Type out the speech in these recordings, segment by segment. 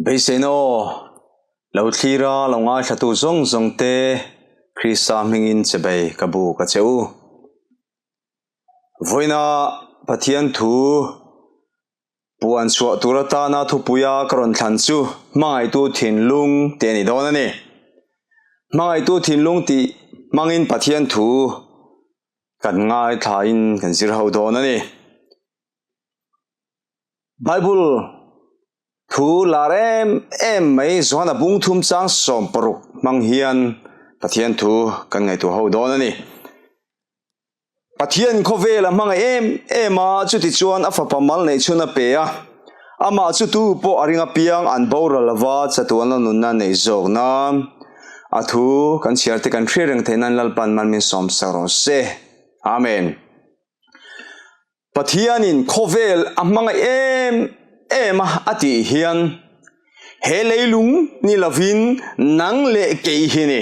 bây giờ nó lâu khi ra lâu ngay sa tu zong zong te Christa mingin chebe kabu ka cheu voina pathian thu puan chua turata na thu puya karon than chu mangai tu thin lung te ni don ani mangai tu thin lung ti mangin pathian thu kan ngai thain kan zir ho don ani Bible thu larem em mai zona bung thum chang som paruk mang hian pathian thu kan ngai tu ho don ani pathian khovela mang em a chu ti chuan afa pamal nei chuna pe a ama chu tu po aringa piang an bora lawa chatuan nun na nei zog na athu kan chiarte kan threng thenan lalpan man min som saron se amen pathianin khovel amang em ati hian he leilung ni lavin nang le ke hini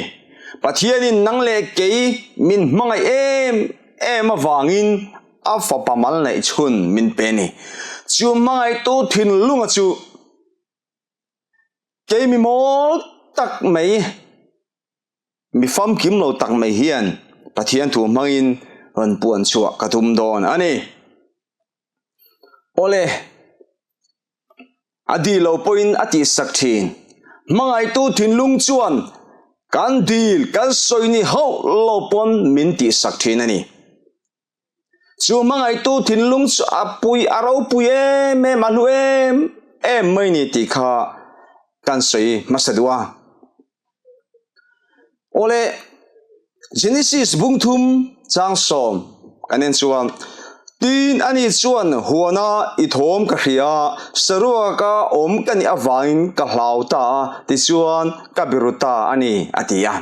pathianin nang le ke min mangai em awangin afa pamal nei chun min peni chu mangai tu thin lunga chu ke mi mo tak mai mi fam kim lo tak mai hian pathian thu mangin ron puan chua katum don ani ole adi lo point ati sakthin mangai tu thin lung chuan kan dil kan soini ho lo pon min ti sakthin ani chu mangai tu thin lung chu apui aro pui me manu em mai ni ti kha kan soi masadwa ole Genesis bungthum chang som kanen chuan tin ani chuan huana I thom ka hria sarua ka om kani awain ka hlauta ti chuan ka biruta ani atia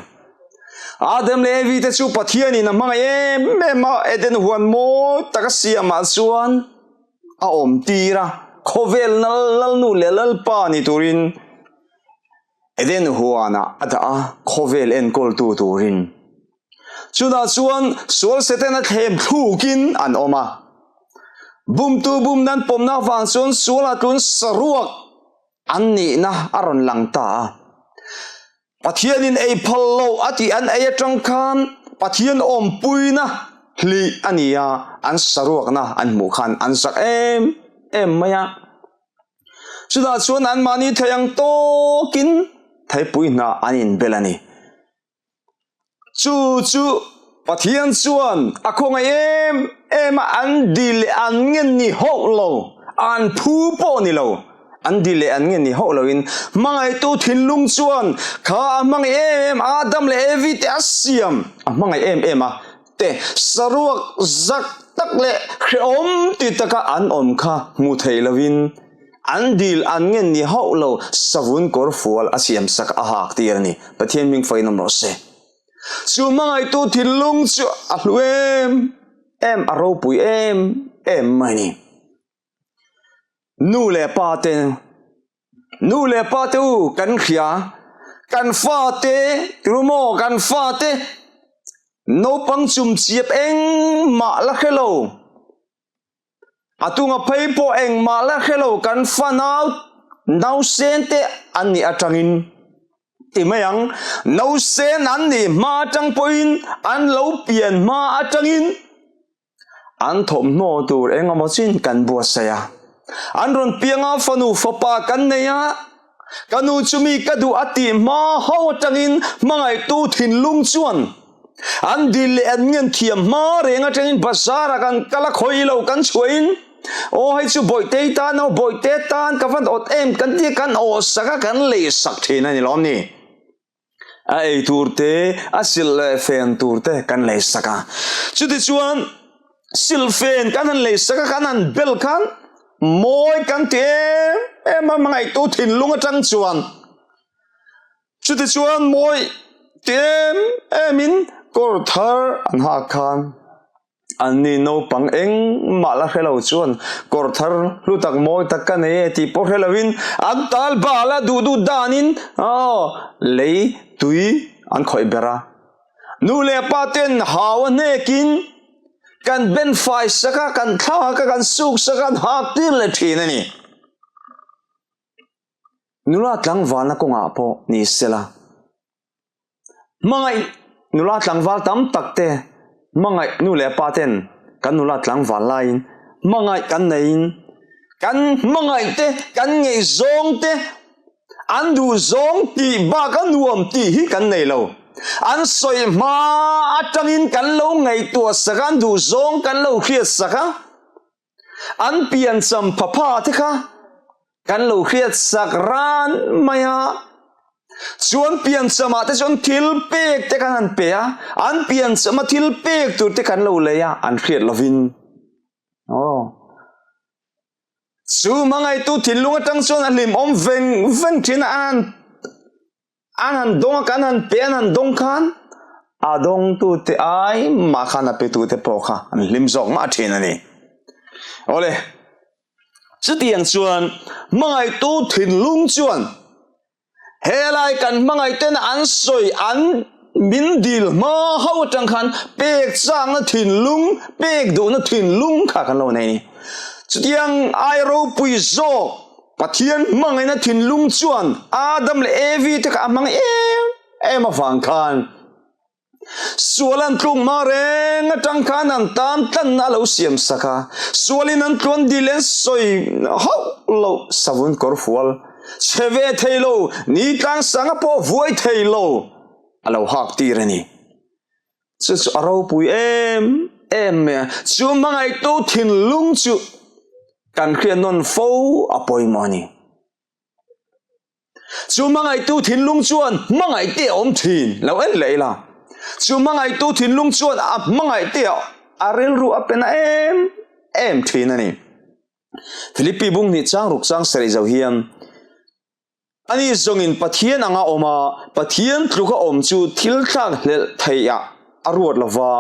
Adam Levi te chu pathiani na mangai mema eden huan mo takasiam ma chuan a om tira khovel nal nu lelal pa ni turin eden huana ada khovel en kol tu turin chuna chuan sual setena them thukin an oma bum tu bum nan pomna wang chuan suala tun saruak anni na aron langta pathianin ei phallo ati an ei atangkhan pathian om puina hli ania an saruak na an mu khan an sak em maya chuna chuan an mani thayang to kin thai puina anin belani chu pathian chuan akhonga em an dil an ngen ni holo an phu po ni lo an dil an ngen ni holo in mangai tu thin lung chuan kha mangai em Adam le Evi te asiam mangai em a te saruak zak tak le khom ti taka an om kha mu thei lovin an dil an ngen ni holo savun kor fual asiam sak a hak ti ani pathian ming fainam ro se chu mangai tu thin lung chu a hlu em aro pui em mani nu le pa te u kan khia kan fa te rumo kan fa te no pang chum chiep eng ma la khelo atunga phei po eng ma la khelo kan fa nau sen te ani atangin timayang no sen an ni ma tang poin an lo pian ma atangin an thom no tur engama chin kan bua saya an ron pianga fanu fapa kan neya kanu chumi kadu ati ma ho tangin mangai tu thin lung chuan an dil an ngen thiam ma renga tangin basara kan kala khoilo kan chuin o hai chu boite ta no boite tan ka van ot em kan ti kan o saka kan le sak thina ni lom ni ai turte asil fen turte kan le saka chuti chuan sil fen kan le saka kan an bel kan moi kan te em mangai tu thin lunga tang chuan chuti chuan moi tem emin kor thar an ha khan ani no pang eng mala khelo chuan kor thar lutak moi takkan e ti por helawin an tal bala du danin lei tui an khoi bera nu le paten hawa nekin kan ben fai saka kan tha ka kan suk saka hak tir le thin ani nula tlang wal na ko nga po ni sela mangai nula tlang wal tam takte mangai nu le paten kan nula tlang wal lain mangai kan nein kan mangai te kan ngei zong te an du zong ti ba kan nuam ti hi kan nei lo an soi ma atangin kan lo ngei tua sakan du zong kan lo khiat saka an pian cham phapha te kha kan lo khiat sak ran maya chuan pian chama te chon thil pek te kan an pe a an pian chama thil pek tur te kan lo le ya an khiat lovin chu mangai tu thinlung atang chon alim om veng thin an dong kan an pe an dong khan adong tu te ai ma khana pe tu te po kha an lim zong ma thin ani ole chu tiang chuan mangai tu thinlung chuan helai kan mangai ten an soi an min dil ma ho tang khan pek chang na thinlung pek do na thinlung kha kan lo nei ni chutiang ai ro pui zo pathian mangai na thinlung chuan adam le evi te ka mang em awang khan sualan tlung ma reng atang khan an tam tan na lo siam saka sualin an tlon dilen soi ho lo savun kor fual cheve thailo ni tang sanga po voi thailo alo hak ti rani chu aro pui em chu mangai to thinlung chu kan khian non fo apoi mani chu mangai tu thinlung chuan mangai te om thin lo en leila chu mangai tu thinlung chuan a mangai te arel ru apena em thin ani Philippi bung ni chang ruk chang sari zo hiam ani zongin pathian anga oma pathian tluka om chu thil thak hlel theia aruat lova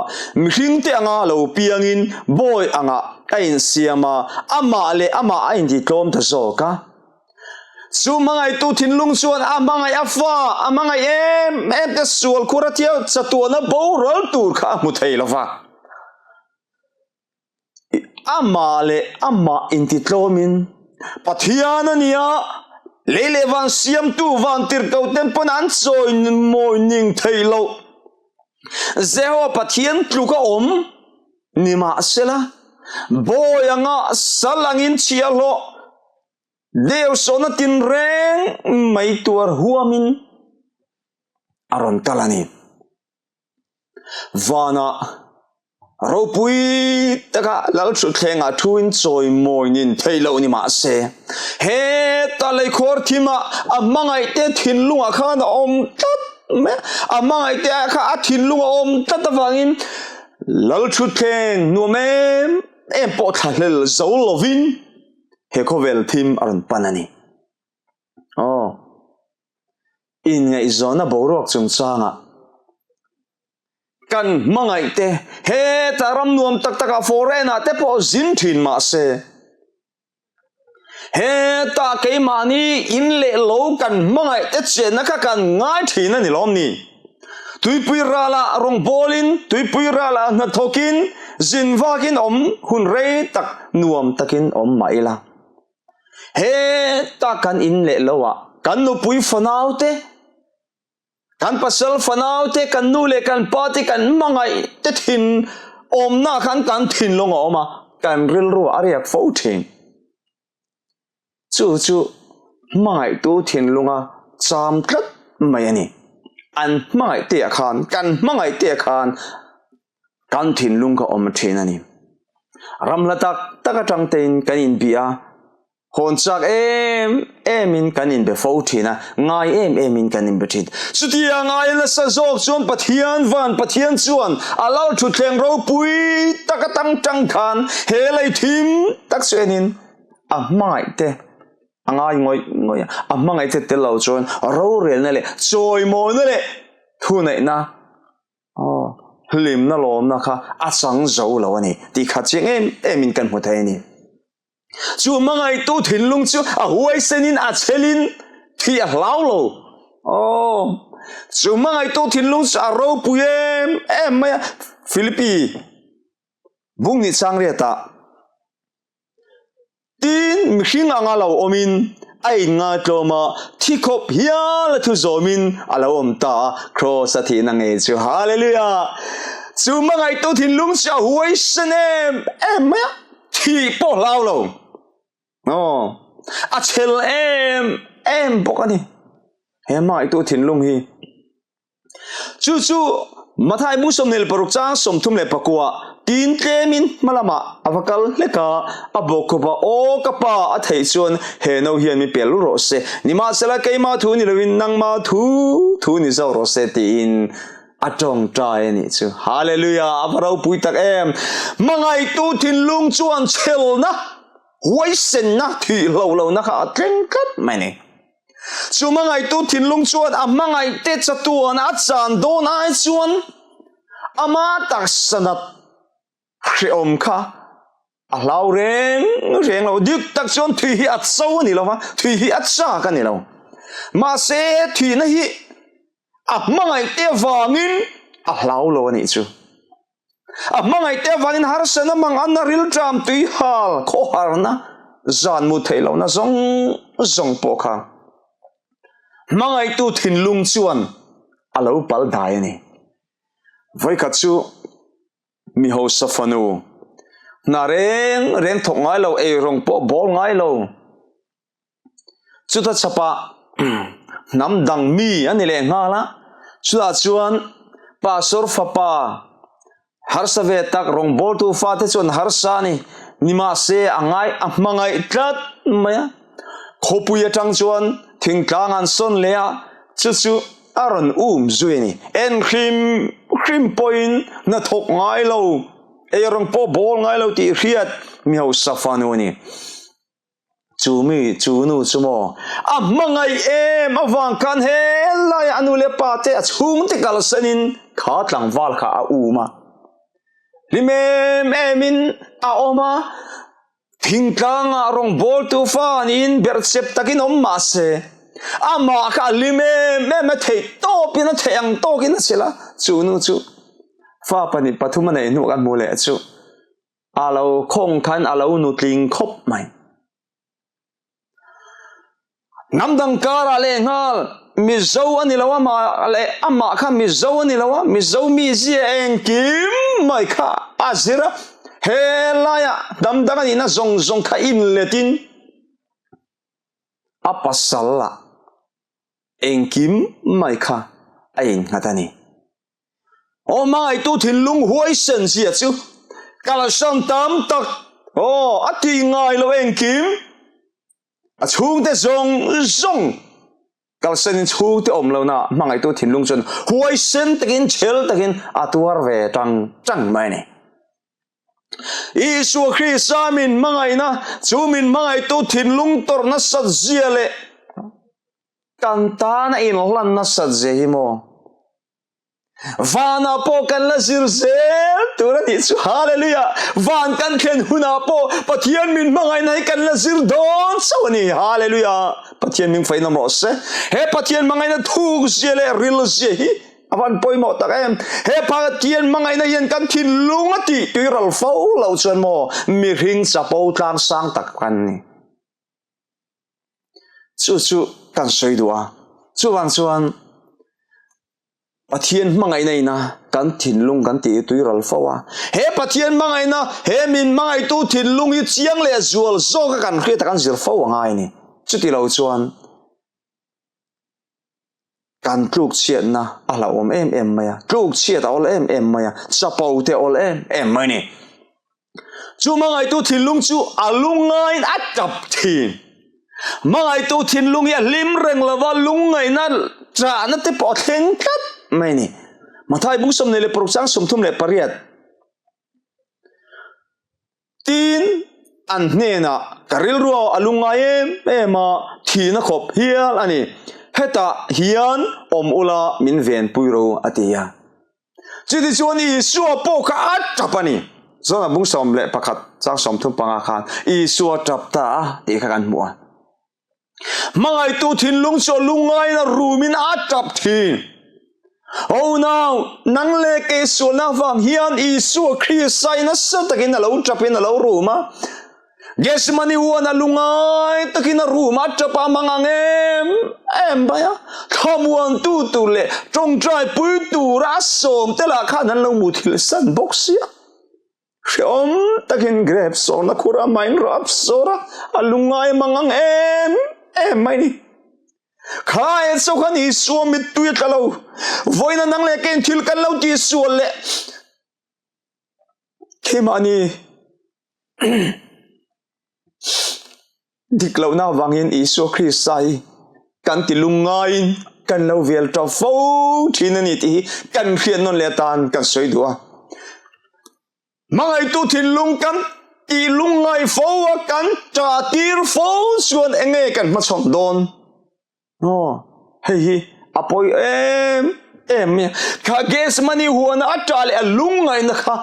mihring te anga lo piangin boy anga kain siama ama le ama ain di tlom ta zoka chu mangai tu thinlung chuan a mangai afa a mangai em te sual khuratia chatuana bo rol tur kha mu thei lova ama le ama in ti tlomin pathian ania lele van siam tu van tir kau tempon an choi morning thailo zeho pathian tluka om nima sela boyanga salangin chialo deu sona tin reng mai tuar huamin aron kalani vana ropui taka lal chu thenga thuin choi moinin thailo ni ma se he talai khor thima amangai te thinlunga khan om tat me amangai te kha thinlunga om tat wangin lal chu theng nu mem em po thalel zo lovin he khovel thim aron panani in ngai zona borok chung changa kan mangai te he taram nuam tak taka forena te po zin thin ma se he ta ke mani in le lo kan mangai te chen ka kan ngai thin ani lom ni tuipui rala rong bolin tuipui rala na thokin zin wakin om hun rei tak nuam takin om maila he ta kan in le lowa kan nu pui fanau te kan pasal fanau te kan nu le kan pati kan mangai te thin om na kan thin longa oma kan ril ru ariak fo thin chu mangai tu thin lunga cham tlat mai ani an mangai te khan kan mangai te khan kan thin lung ka om thin ani ramlatak taka tangtein kan in bia hon chak em in kanin be fo thina ngai em in kanin betit sutia ngai la sa zok chuan pathian van pathian chuan alal thu thleng ro pui takatang tang khan helai thim tak chenin a mai te angai ngoi a mangai te lo chuan ro rel na le choi mo na le thu nei na lim na lom na kha a chang zo lo ani ti kha cheng em in kan hu thai ni chu mangai tu thinlung chu a huai senin a chelin thi a hlau lo chu mangai tu thinlung sa ro puem mai Philippi bung ni chang re ta tin mihring anga lo omin ai nga troma thi khop hial thu zomin alawm ta cross a thi na nge chu hallelujah chu mangai to thin lung cha huai sanem ma thi po lao lo no a chel em pokani he mai to thin lung hi chu mathai bu som nel paruk cha som thum le pakua tin tlemin malama avakal leka abokoba o kapa a thei chuan he no hian mi pel ro se nima sela keima thu ni lovin nang ma thu ni zo ro se tin atong trai ni chu hallelujah abarau pui tak em mangai tu thin lung chuan chel na huai sen na thi lo na kha tleng kat mai ni chu mangai tu thin lung chuan a mangai te chatuan a chan do na chuan ama tak sanat khriom kha a lau reng lo dik tak chuan thi hi at so ni lo ma thi hi at sa ka ni lo ma se thi na hi a mangai te wangin a lau lo ni chu a mangai te wangin har sana mang an ril tram tui hal kho har na zan mu thei lo na zong po kha mangai tu thin lung chuan alo pal dai ni voi kha chu mi ho safanu na reng thok ngai lo e rong po bol ngai lo chu ta chapa nam dang mi ani le nga la chu la chuan pastor fapa har save tak rong bol tu fa te chuan har sa ni nima se angai mangai tlat maya khopuya tang chuan thing tlang an son lea chu aron zuini en khrim point na thok ngai lo e rong po bol ngai lo ti riat mi ho safanu ni chu nu chumo a mangai awang kan he lai anu le pa te a chung te kal sanin kha tlang wal kha a uma limem emin a oma thing tlang a rong bol tu fan in bersep takin ma se ama ka lime me thei to pina theyang to kin sila chu nu chu fa pani pathuma nei nu kan mole chu alo khong khan alo nu tling khop mai namdang kara le ngal mi zo ani lawa ma le ama kha mi zo ani lawa mi zo mi ji en kim mai kha azira helaya damdang ani na zong kha in letin apasalla engkim mai kha ain ngatani o mai tu thin lung huai sen sia chu kala sam tam tak o ati ngai lo engkim a chung te zong kal sen chung te om lo na mangai tu thin lung chon huai sen takin chel takin atuar ve tang mai ne Isu Krista min mangai na chumin mangai tu thin lung tor na sat zia le kanta na in lan na sat je hi mo vana po kan la zir zel tura ni chu hallelujah van kan khen huna po pathian min mangai nai kan la zir don sawani hallelujah pathian min fainam ro se he pathian mangai na thuk zia le ril zia hi avan poimo tak em he pathian mangai na yen kan thin lung ati tuiral fo lo chuan mo mi ring chapo tlang sang tak kan ni chu kan soi dua chuan pathian mangai nei na kan thin lung kan ti tuiral fawa he pathian mangai na he min mangai tu thin lung hi chiang le zual zo ka kan khre ta kan zir fawa ngai ni chuti lo chuan kan tluk chiat na ala om em maya tluk chiat ol em maya chapau te ol em mai ni chu mangai tu thin lung chu alungai atap thin mangai tu thin lung ya lim reng lawa lung ngai na tra na te po theng kat mai ni mathai bung som ne le proksang som thum le pariat tin an hne na karil ro alungai ema thina khop hial ani heta hian om ula min ven puiro atia chidi chuan I suwa po ka atapani zona bung som le pakhat chang som thum panga khan I suwa tapta ti kha kan mu mangai tu thin lung cho lungai na rumin atap thin oh now nang le ke so na wang hian I suwa Christ sai na sa takin lo tapin lo ruma Ges mani wana lungai takina rumah capa em baya kamuan tu le trong trai pui tu rasom tela kanan lo mutil san boxia Siom takin grab so na kura main rap sora alungai em mai ni khai so kan isu mit tu kalau voina nang le ken thil kan lo ti su le kemani diklau na wangin isu Kristai kan ti lungai kan lo vel to fo thinani ti kan khian non le tan kan soi dua mangai tu thin lung kan ti lungai fo kan cha tir fo suan enge kan ma som don hei apoi em kha ges mani huana atale lungai na kha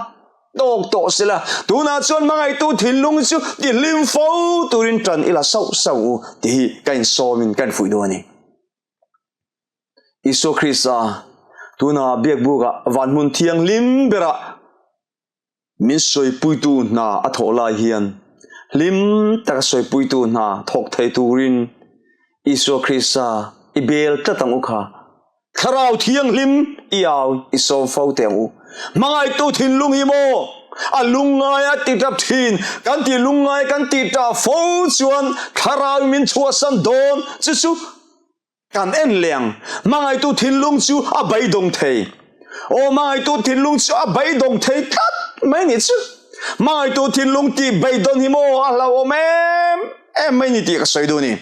to sila tu na chuan mangai tu thin lung chu ti lim fo turin tran ila sau ti kain somin kan fui do ni Isu Krista tu na biak buka van mun thiang lim bera min soi pui tu na athola hian lim tak soi pui tu na thok thei turin Isu Krista ibel tatang ukha tharau thiang lim iau iso fo temu mangai tu thin lung hi mo alungai ati tap thin kan ti lungai kan ti ta fo chuan tharau min chua san don chu kan en leng mangai tu thin lung chu a bai dong thei mangai tu thin lung chu a bai dong thei tat mai ni chu mangai tu thin lung ti bai don hi mo ala o em mai ni ti ka soi do ni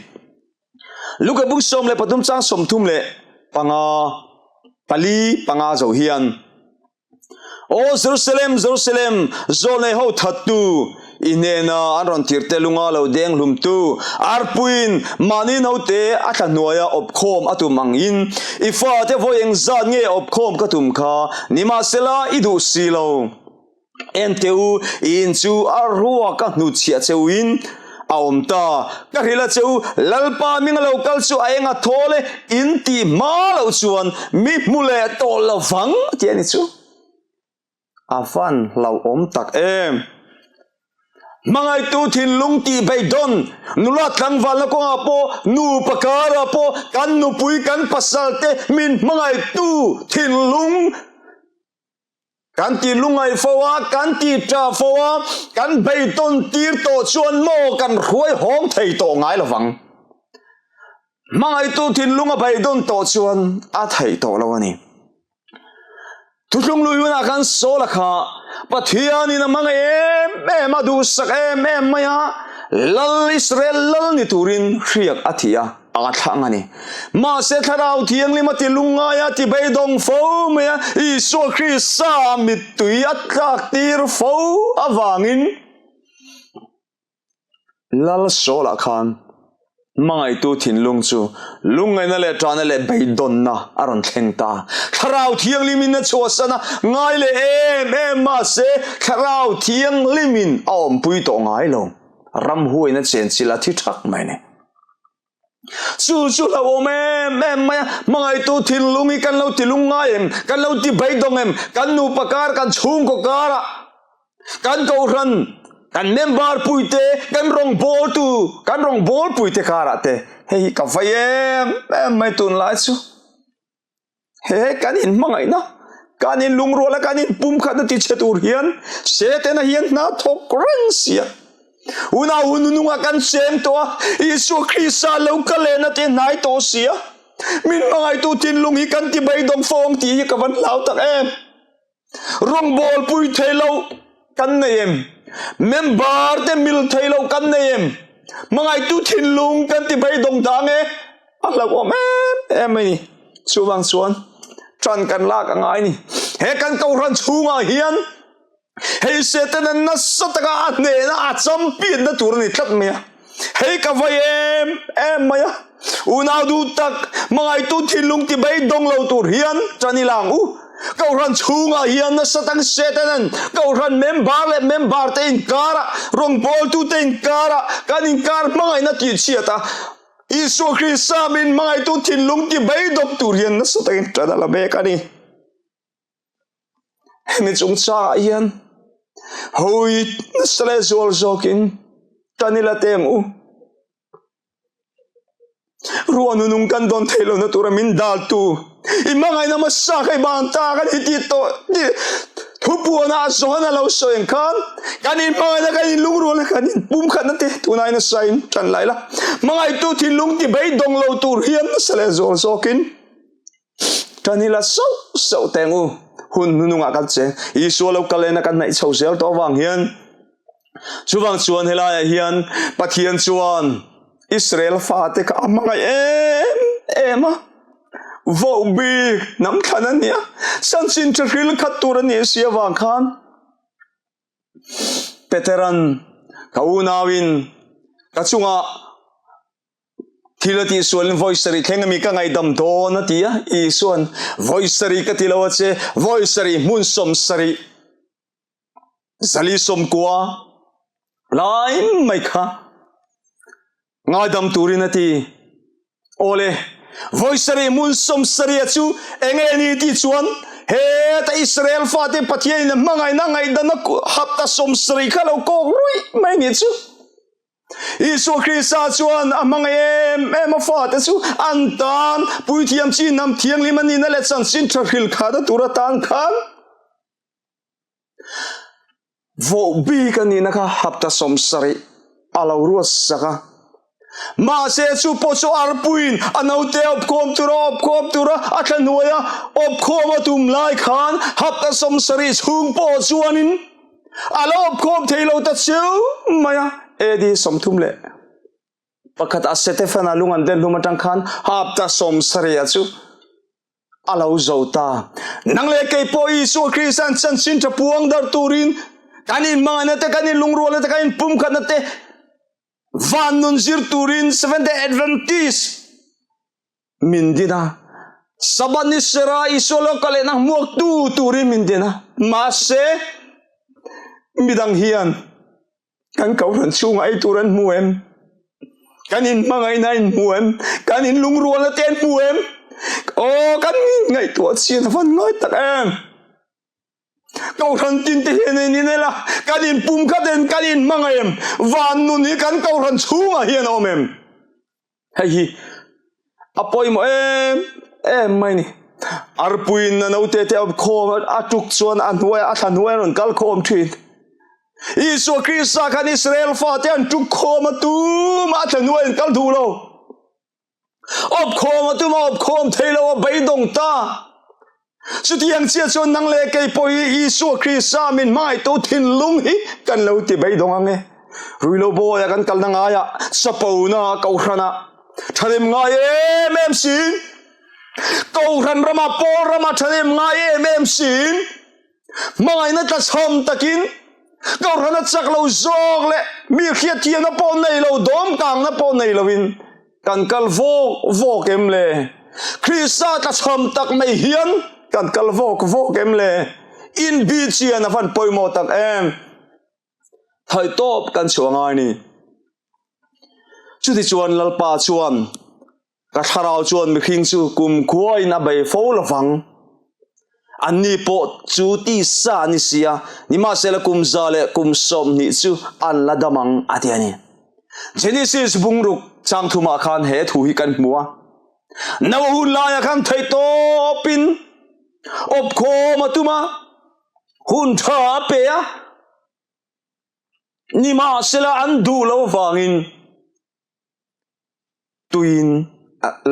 luka buk som le patum chang som thum le panga pali panga zo hian Jerusalem zone ho thatu inena aron tirte lunga lo deng lum tu arpuin manin hote atha noya opkhom atumangin ifa te voyeng zan nge opkhom katum kha nima sela idu silo enteu in chu arua ka nu chia cheuin aomta karila cheu lalpa mingalo kal chu aenga thole inti malo chuan mi mule tol lawang tiani chu afan lau tak mangai tu thin lung ti bai don nula tlang wal na ko apo nu pakara po kan nu pui kan pasalte min mangai tu thin lung kan ti lungai fowa kan ti tra fowa kan bai don tir to chuan mo kan ruai hong thei to ngai lawang mangai tu thin lunga bai don to chuan a thei to lawani Tutung luyuna kan sola kha pathiani na mga em adusak em maya lal Israel lal ni turin riyak atia angathangani ma se tharau thiang lima ti lungaya ti beidong fo maya Isu Krista mitui atlak tir fo awangin lal sola khan mangai tu thin lung chu lungai na le trana le beidon na aron thlengta tharau thiang limin na chosana ngai le em ma se tharau thiang limin aom pui to ngai lo ram huai na chen chila thi thak mai ne chu la o em mangai tu thin lungi kan lo ti lungai em kan lo ti beidong em kan nu pakar kan chung ko kara kan ko ran kan member puite kan rong bol puite karate hei ka fayem mai tun la chu he kan in mangai na kan in lungro la kan in pum khat ti chetur hian se te na hian na thok rang sia una ununga kan sem to Isu Krista lo kale na te nai to sia min mangai tu tin lungi kan ti bai dong phong ti ka van lau tak rong bol puite lo kan nei em member te mil thailo kan neem mangai tu thin lung kan ti bai dong dange ala ko em ni chuwang chuan tran kan la ka ngai ni he kan ko ran chunga hian hei setan na sataka ne na champion na tur ni tlat me hei ka vai em maya una du tak mangai tu thin lung ti bai dong lo tur hian trani lang kau ran chunga hian na satang setanan kau ran member te in kara rong bol tu te in kara kan in kar mangai na ti chiata Isu Krista min mangai tu thin lung ti bai dok tur hian na satang trana la me kani hemi chung cha hian hoi sle zol zokin tanila tem u ruan nung kan don thelo na tura min dal tu imangay na masakay banta kan hitito thupu na zohana lo soeng kan kanin mga na kanin lungro na kanin bum kan na te tunay na sign tan laila mga itu tilung ti bay dong lo tur hian na sale zol sokin tanila so tengu hun nunung akat che isu lo kalena kan na chau sel to wang hian chuwang chuan helaya hian pathian chuan Israel fa te ka mga ema vô bi nắm khăn anh nhá san xin cho khi khát tu anh nhé xia vàng khan Peteran kau nawin kacunga thila ti suan voicery khenga mi ka ngai dam do na tia I suan voicery ka tilawa che voicery mun som sari zali som kwa lai mai kha ngai dam turin ati ole voicery mun som sari chu enge ni ti chuan he ta Israel fa te pathian na mangai na ngai dan hapta som sari khalo ko rui mai ni chu Isu Krista chuan amang em fa te chu antan pui thiam chi nam thiang limani na le chan sin thil khada turatan khan vo bi kanina ka hapta som sari alo ruas saka ma se chu po chu arpuin anote op kom tura athanuya op khom atum lai khan hapta som sari chung po chuanin alo op khom theilo ta chu maya edi som thum le pakhat asete fana lungan den lumatang khan hapta som sari chu alo zota nangle ke po Isu Christian chan sin ta puang dar turin kanin mangana te kanin lungruala te kanin pum khanate van nun zir turin Seventh-day Adventist mindina sabani sera isolo kale nang muak tu turin mindina mase midang hian kan kauran chung ai turan muem kanin mangai nain muem kanin lungruala ten muem o kan ngai tu chin van ngai tak em kauran tin te hene ni nela kanin pum kaden kanin mangayem van nu ni kan kauran chunga hian omem hei apoi mo em mai ni arpuin na no te ob khom atuk chuan anwai athanwai ron kal khom thin Isu Krista kan Israel fa te an tuk khom tu ma athanwai kal du lo ob khom thailo beidong ta su tiang chia chon nang le ke poi Isu Krista min mai to thin lung hi kan lo ti bai dong ange ruilo bo ya kan kal nang aya sapo na kau hrana thalem nga em sin kau ran rama por rama thalem nga em sin mai na ta som takin kau ran chak lo zog le mi khia ti na po nei lo dom kang na po nei lovin kan kal vo kem le Krista ta som tak mai hian kan kal vok em le in bi chia na van poimo tak em thai top kan chuangai ni chu ti chuan lalpa chuan ka tharau chuan mi khing chu kum khuai na bai fo lawang anni po chu ti sa ni sia ni ma sela kum zale kum som ni chu an la damang atiani Genesis bungruk chang thuma khan he thu hi kan muwa naw hu la ya kan thai topin op khom atuma hun tha pe a ni ma sela an du lo wangin tuin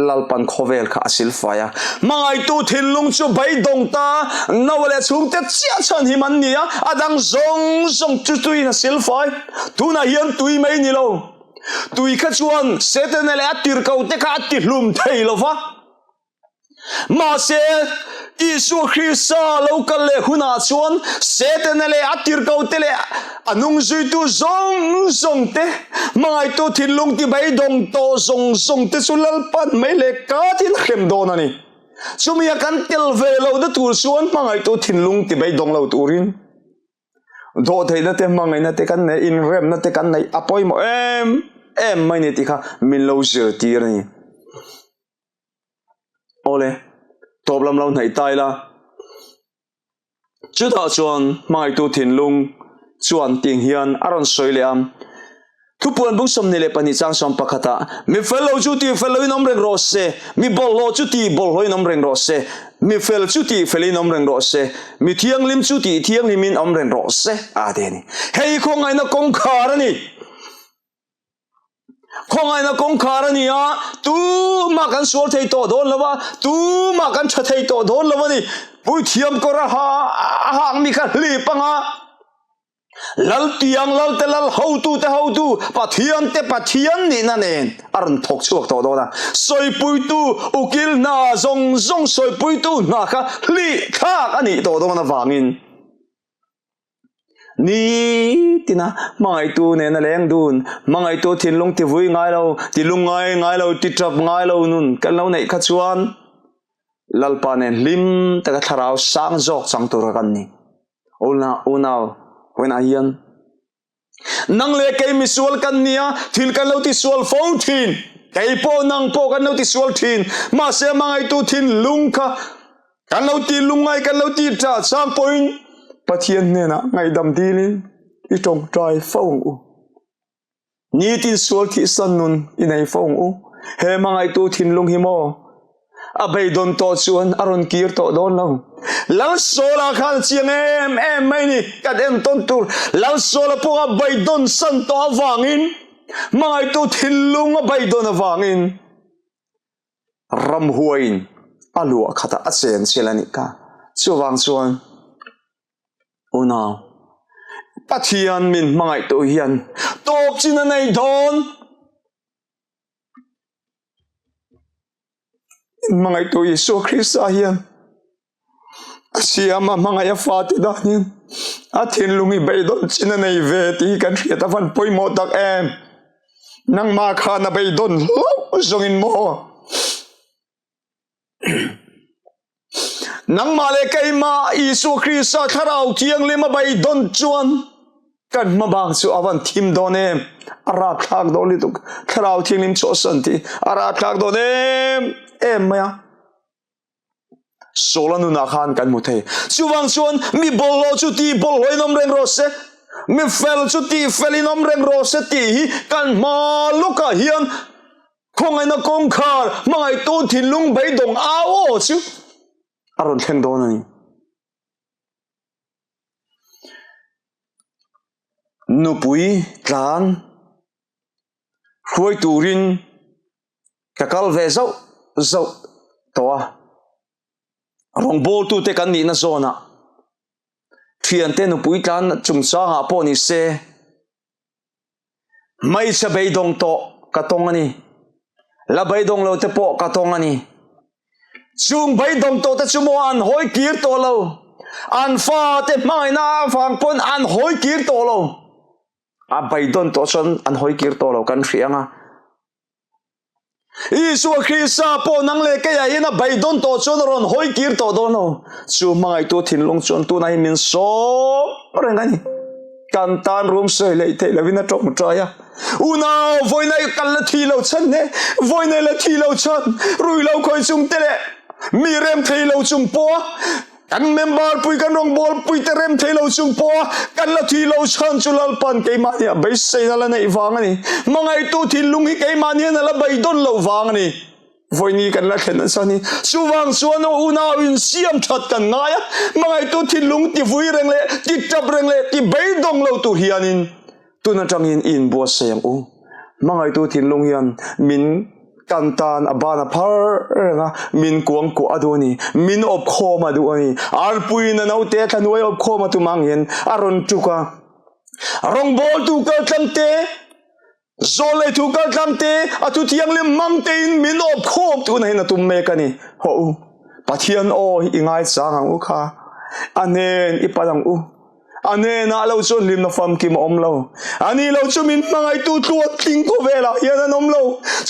lalpan khovel kha asil faya mangai tu thinlung chu bai dong ta nawle chung te chia chan hi man nia adang zong chu tuin asil fai tuna hian tui mai ni lo tui kha chuan setenele atir kau te kha atilum thailo fa ma se Isu Krista local le huna chuan setenele atir kau tele anung zui tu zong te mai tu thinlung ti bai dong to zong te sulal pan mai le ka tin khem don ani chumia kan tel ve lo da tur chuan mai tu thinlung ti bai dong lo turin do thei na te mangai na te kan ne in rem na te kan nei apoi mo em mai ni ti kha min lo zir tir ni ole toplam lo nai tai la chu da chuan mai tu thin lung chuan ting hian aron soileam thu puan bung som nele pani chang som pakhata mi fellow chu ti fellow nom reng ro se mi bollo chu ti bollo nom reng ro se mi fel chu ti felin nom reng ro se mi thiang lim chu ti thiang limin om reng ro se a de ni hei khong ai na kong khar ni khong ai na kong khar ni a tu ma kan sol thei to don lawa tu ma kan tha thei to don lawa ni pui thiam ko ra ha mi kha li panga lal tiang lal te lal how tu pathian ni na nen aron thok chuak to do da soi pui tu ukil na zong soi pui tu na kha li kha ani to do na wangin ni tina mangai tu ne na leng dun mangai tu thinlung ti vui ngai lo ti lung ngai lo ti trap ngai lo nun kan lo nei kha chuan lalpa nen lim ta ka tharau sang jok chang tur kan ni una when ayan nang le kai misual kan nia thil kan lo ti sual phone thin kai po nang po kan lo ti sual thin ma se mangai tu thin lung kha kan lo ti lungai kan lo ti tra sang point pathian ne na ngai dam dilin I tong trai phone u ni tin sual thi san nun inai phone u he mangai tu thin lung hi mo abai don to chuan aron kir to don lo lal sola khal chiang em mai ni kat em ton tur lal sola po abai don san to awangin mangai tu thillung abai don awangin ram huain alu khata achen chelani ka chuwang chuan una pathian min mangai tu hian top china nei don mangai tu Yesu Christ hian siama mangai fati danin athin lungi beidon china nei ve ti kan riata van poimo tak em nang ma kha na beidon zongin mo nang male kai ma Yesu Christ tharau thiang lema beidon chuan kan mabang chu awan thim donem ara thak do li tuk tharau thiang lim cho santi ara thak do em maya solanu na khan kan muthe chuwang chuan mi bollo chu ti bolloi nom reng ro se mi fel chu ti felinom reng ro se ti kan ma luka hian khongai na kong khar mangai tu thinlung beidong a o chu aron thleng don ani nupui tlan khuai turin kakal ve zo toa rong bol tu te kan ni na zona thian te nupui tlan chung changa po ni se mai cha beidong to katong ani la beidong lo te po katong ani chung beidong to te chumo an hoi kir to lo an fa te mai na phang pon an hoi kir to lo a beidon to chon an hoi kir to lo kan rianga Yesu Christ po nang le kaya ina beidon to chon ron hoi kir to do no chu mangai tu thinlung chon tu nai min so rengani kan tan room sei le te le wina tok traya una voina kal la thi lo chan ne voina la thi lo chan rui lo khoi chung te le mi rem thei lo chung po kan member pui kan rong bol pui te rem thei lo chung po kan la thi lo chan chulal pan ke ma ya bai sei na la nei wang ani mangai tu thinlung hi ke ma ni na la bai don lo wang ani voini kan la khen sani chuwang chuan una in siam that kan ngaya mangai tu thinlung ti vui reng le ti tap reng le ti bai dong lo tu hianin tuna tangin in bo sem u mangai tu thinlung hian min kantan abana phar nga min kuang ku aduni min op khoma du ani arpui na nau te thanoi op khoma tu mangin aron tuka rong bol tu ka tlamte zole tu ka tlamte atu tiang le mangte in min op khom tu na hina tum me kani ho pathian o ingai chang u kha anen ipalang u ane na lo chon lim na fam ki om lo ani lo chu min mangai tu tuat ting ko vela hian an om lo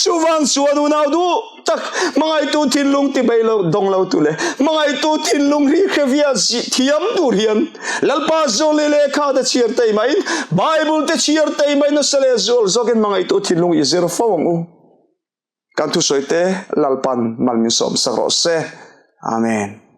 chuwang chuan u nau du tak mangai tu thinlung ti bai lo dong lo tu le mangai tu thinlung ri khevia thiam tu hian lalpa zole le kha da chiar tai mai bible te chiar tai mai na sale zol zogen mangai tu thinlung i zero fawang u kan tu soite lalpan malmi som sa rose amen